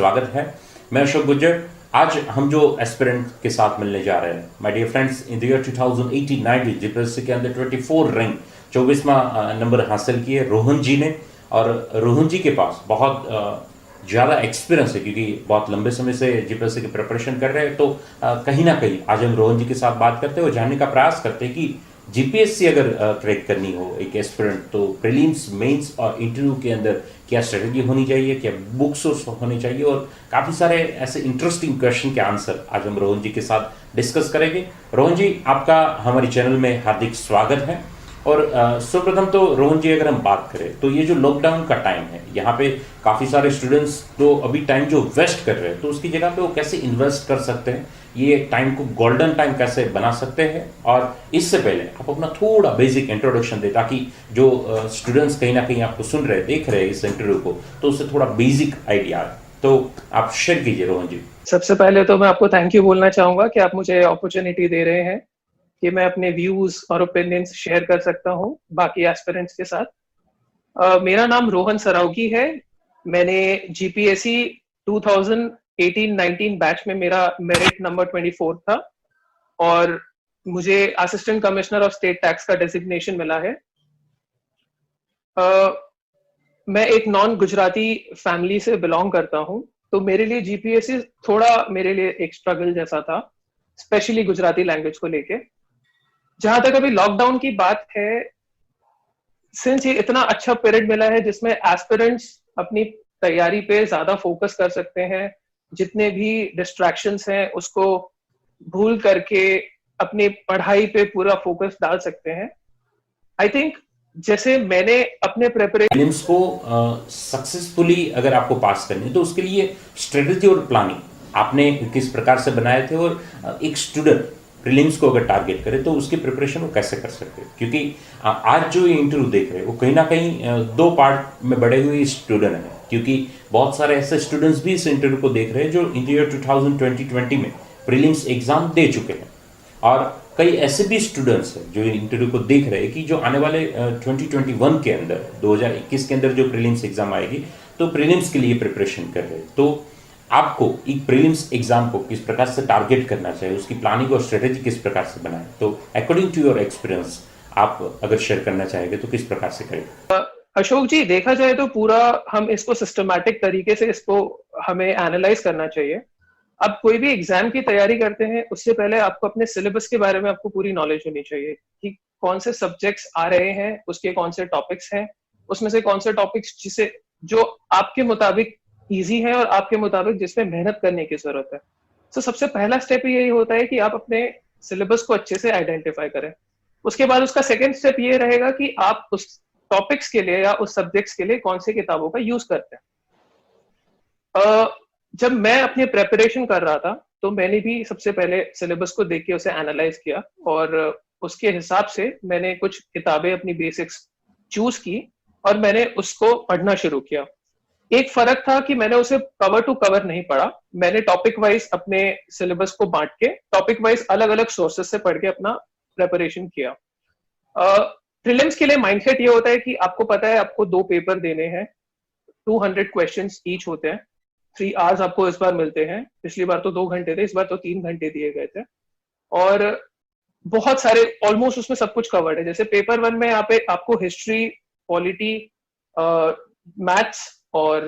स्वागत है। मैं अशोक गुज्जर। आज हम जो एस्पिरेंट के साथ मिलने जा रहे हैं, my dear friends, in the year 2018-19 GPSC के अंदर 24 रैंक 24वां नंबर हासिल किए रोहन जी ने। और रोहन जी के पास बहुत ज़्यादा एक्सपीरियंस है, क्योंकि बहुत लंबे समय से जीपीएससी की प्रिपरेशन कर रहे हैं। तो कहीं ना कहीं आज हम रोहन जी के साथ बात करते हैं और जानने का प्रयास करते हैं कि जीपीएससी अगर क्रैक करनी हो एक एस्पिरेंट, तो प्रीलिम्स, मेंस और इंटरव्यू के अंदर क्या स्ट्रेटजी होनी चाहिए, क्या बुक्स होनी चाहिए, और काफ़ी सारे ऐसे इंटरेस्टिंग क्वेश्चन के आंसर आज हम रोहन जी के साथ डिस्कस करेंगे। रोहन जी, आपका हमारे चैनल में हार्दिक स्वागत है। और सर्वप्रथम तो रोहन जी, अगर हम बात करें तो ये जो लॉकडाउन का टाइम है, यहाँ पे काफ़ी सारे स्टूडेंट्स तो अभी टाइम जो वेस्ट कर रहे हैं, तो उसकी जगह पे वो कैसे इन्वेस्ट कर सकते हैं, ये टाइम को गोल्डन टाइम कैसे बना सकते हैं। और इससे पहले आप अपना थोड़ा बेसिक इंट्रोडक्शन दें, ताकि जो स्टूडेंट्स कहीं ना कहीं आपको सुन रहे देख रहे हैं इस इंटरव्यू को, तो उससे थोड़ा बेसिक आइडिया है। तो आप शेयर कीजिए रोहन जी। सबसे पहले तो मैं आपको थैंक यू बोलना चाहूंगा कि आप मुझे अपॉर्चुनिटी दे रहे हैं कि मैं अपने व्यूज और ओपिनियंस शेयर कर सकता हूं बाकी एस्पिरेंट्स के साथ। मेरा नाम रोहन सरावगी है। मैंने जीपीएससी 2018-19 बैच में मेरा मेरिट नंबर 24 था और मुझे assistant commissioner of state tax का डेजिग्नेशन मिला है। मैं एक नॉन गुजराती फैमिली से बिलोंग करता हूं, तो मेरे लिए जीपीएससी थोड़ा मेरे लिए एक स्ट्रगल जैसा था, स्पेशली गुजराती लैंग्वेज को लेके। जहां तक अभी लॉकडाउन की बात है, सिंस ये इतना अच्छा पीरियड मिला है जिसमें एस्पिरेंट्स अपनी तैयारी पे ज्यादा फोकस कर सकते हैं, जितने भी डिस्ट्रैक्शंस हैं उसको भूल करके अपनी पढ़ाई पे पूरा फोकस डाल सकते हैं। आई थिंक जैसे मैंने अपने प्रीलिम्स को सक्सेसफुली अगर आपको पास करनी है, तो उसके लिए स्ट्रेटजी और प्लानिंग आपने किस प्रकार से बनाए थे, और एक स्टूडेंट प्रीलिम्स को अगर टारगेट करे तो उसकी प्रिपरेशन वो कैसे कर सकते हैं। क्योंकि आज जो ये इंटरव्यू देख रहे हैं वो कहीं ना कहीं दो पार्ट में बड़े हुए स्टूडेंट हैं, क्योंकि बहुत सारे ऐसे स्टूडेंट्स भी इस इंटरव्यू को देख रहे हैं जो ईयर 2020 में प्रीलिम्स एग्जाम दे चुके हैं, और कई ऐसे भी स्टूडेंट्स हैं जो इंटरव्यू को देख रहे हैं कि जो आने वाले 2021 के अंदर 2021 के अंदर जो प्रीलिम्स एग्जाम आएगी, तो प्रीलिम्स के लिए प्रिपरेशन कर रहे हैं। तो आपको एक प्रीलिम्स एग्जाम को किस प्रकार से टारगेट करना चाहिए, उसकी प्लानिंग और स्ट्रेटेजी किस प्रकार से बनाएं, तो अकॉर्डिंग टू योर एक्सपीरियंस आप अगर शेयर करना चाहेंगे तो किस प्रकार से करें। अशोक जी, देखा जाए तो पूरा हम इसको सिस्टमैटिक तरीके से इसको हमें एनालाइज करना चाहिए। अब कोई भी एग्जाम की तैयारी करते हैं उससे पहले आपको अपने सिलेबस के बारे में आपको पूरी नॉलेज होनी चाहिए कि कौन से सब्जेक्ट्स आ रहे हैं, उसके कौन से टॉपिक्स हैं, उसमें से कौन से टॉपिक्स जिसे जो आपके मुताबिक इजी है और आपके मुताबिक जिसमें मेहनत करने की जरूरत है। तो सबसे पहला स्टेप यही होता है कि आप अपने सिलेबस को अच्छे से आइडेंटिफाई करें। उसके बाद उसका सेकेंड स्टेप ये रहेगा कि आप उस टॉपिक्स के लिए या उस सब्जेक्ट्स के लिए कौन सी किताबों का यूज करते हैं। जब मैं अपनी प्रेपरेशन कर रहा था तो मैंने भी सबसे पहले सिलेबस को देख के उसे एनालाइज किया और उसके हिसाब से मैंने कुछ किताबें अपनी बेसिक्स चूज की और मैंने उसको पढ़ना शुरू किया। एक फर्क था कि मैंने उसे कवर टू कवर नहीं पढ़ा, मैंने टॉपिक वाइज अपने सिलेबस को बांट के टॉपिक वाइज अलग अलग सोर्सेस से पढ़ के अपना प्रेपरेशन किया। प्रीलिम्स के लिए माइंडसेट ये होता है कि आपको पता है आपको 2 पेपर देने हैं, 200 क्वेश्चंस ईच होते हैं, 3 आवर्स आपको इस बार मिलते हैं। पिछली बार तो 2 घंटे थे, इस बार तो 3 घंटे दिए गए थे और बहुत सारे ऑलमोस्ट उसमें सब कुछ कवर्ड है। जैसे पेपर 1 में यहाँ पे आपको हिस्ट्री, पॉलिटी, मैथ्स और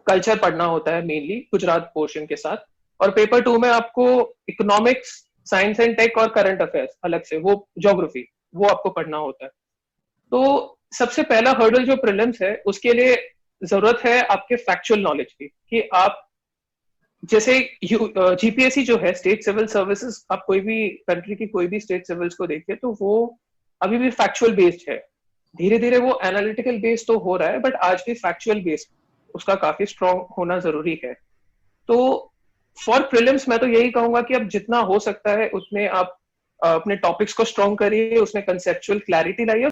कल्चर पढ़ना होता है, मेनली गुजरात पोर्शन के साथ। और पेपर 2 में आपको इकोनॉमिक्स, साइंस एंड टेक और करंट अफेयर्स अलग से, वो ज्योग्राफी, वो आपको पढ़ना होता है। तो सबसे पहला हर्डल जो प्रीलिम्स है उसके लिए जरूरत है आपके फैक्चुअल नॉलेज की, कि आप जैसे जीपीएससी जो है स्टेट सिविल सर्विसेज, आप कोई भी कंट्री की कोई भी स्टेट सिविल्स को देखिए तो वो अभी भी फैक्चुअल बेस्ड है। धीरे धीरे वो एनालिटिकल बेस्ड तो हो रहा है, बट आज भी फैक्चुअल बेस्ड उसका काफी स्ट्रांग होना जरूरी है। तो फॉर प्रीलिम्स मैं तो यही कहूंगा कि अब जितना हो सकता है उतने आप अपने टॉपिक्स को स्ट्रांग करिए, उसमें कंसेप्चुअल क्लैरिटी लाइए।